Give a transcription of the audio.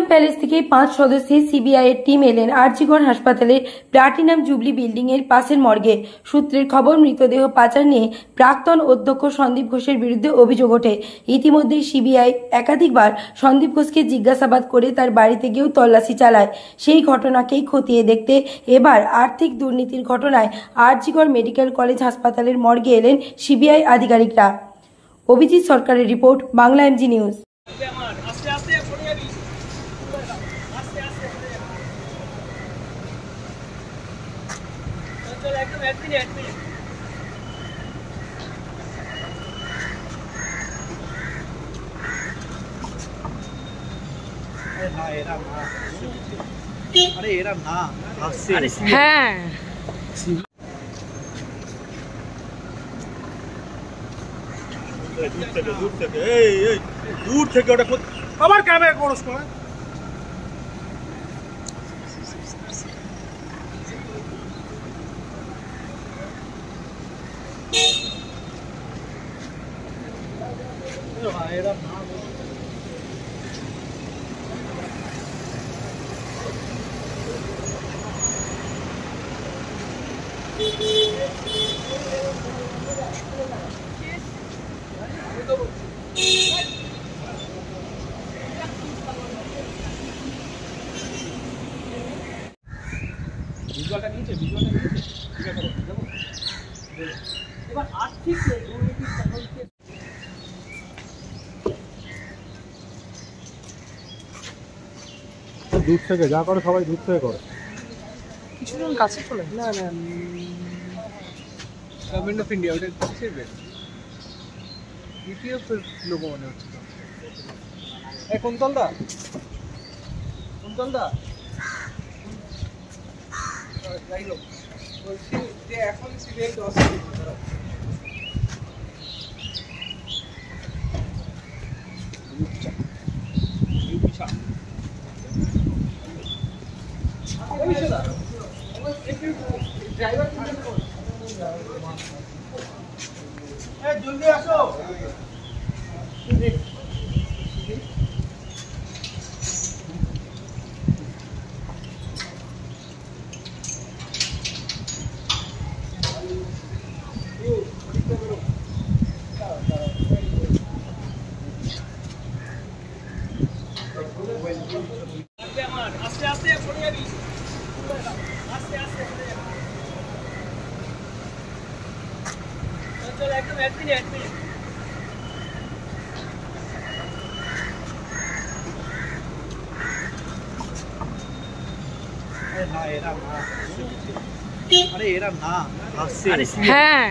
Palace থেকে 5 সদস্যের CBI এর টিম এলেন আরজিকর হাসপাতালের প্লাটিনাম জুবলি বিল্ডিং এর পাশের মর্গে। সূত্রের খবর, মৃতদেহ পাচার নিয়ে প্রাক্তন অধ্যক্ষ সন্দীপ ঘোষের বিরুদ্ধে অভিযোগ ওঠে। ইতিমধ্যে সিবিআই একাধিকবার সন্দীপ ঘোষকে জিজ্ঞাসাবাদ করে তার বাড়িতে গিয়েও তল্লাশি চালায়। সেই ঘটনাকেই খতিয়ে দেখতে এবার আর্থিক দুর্নীতির ঘটনায় আরজিকর মেডিকেল কলেজ হাসপাতালের মর্গে এলেন সিবিআই আধিকারিকরা। অভিজিৎ সরকারের রিপোর্ট, বাংলা এমজি নিউজ। अरे एरा ना হ্যাঁ दूर থেকে ওটা আবার ক্যামেরা করছ না এরা না ভিজুয়ালটা নিচে ঠিক আছে এবার আর্থিক দুর্নীতির তদন্তে দূর থেকে যা করে সবাই দূর থেকে করে, কিছুজন কাছে চলে না না গভর্নমেন্ট অফ ইন্ডিয়া ওটা কিসের বেশ ইটিএফ এর লোগো মনে হচ্ছে তো। এই কুন্তলদা যাই হোক বলছি যে এখন সিবিআই 10 ড্রাইভার জলদি আসো। আস্তে আস্তে পড়ে যাবি, আস্তে আস্তে পড়ে যাবি। চল একদম 1 মিনিট अरे एरा ना হ্যাঁ।